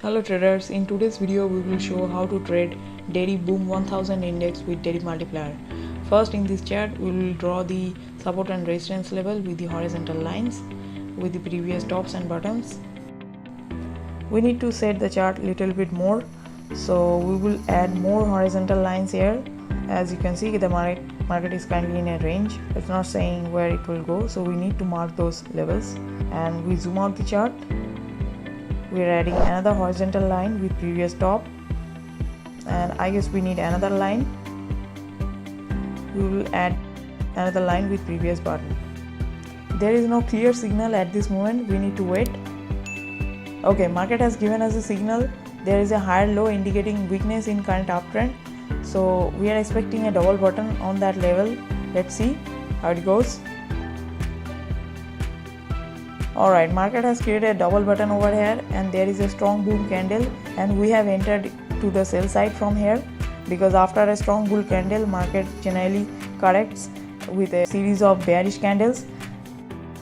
Hello traders, in today's video we will show how to trade Deriv Boom 1000 index with Deriv multiplier. First, in this chart we will draw the support and resistance level with the horizontal lines with the previous tops and bottoms. We need to set the chart little bit more, so we will add more horizontal lines here. As you can see, the market is currently in a range. It's not saying where it will go, so we need to mark those levels. And we zoom out the chart. We are adding another horizontal line with previous top, and I guess we need another line. We will add another line with previous bottom. There is no clear signal at this moment. We need to wait. Okay, market has given us a signal. There is a higher low indicating weakness in current uptrend, so we are expecting a double bottom on that level. Let's see how it goes. Alright, market has created a double button over here, and there is a strong boom candle, and we have entered to the sell side from here, because after a strong bull candle, market generally corrects with a series of bearish candles.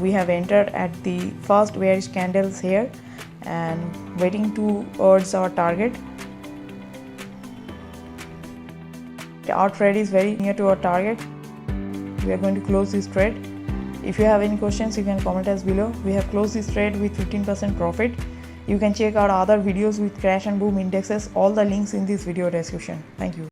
We have entered at the first bearish candles here and waiting towards our target. Our trade is very near to our target. We are going to close this trade. If you have any questions, you can comment us below. We have closed this trade with 15% profit. You can check out other videos with crash and boom indexes. All the links in this video description. Thank you.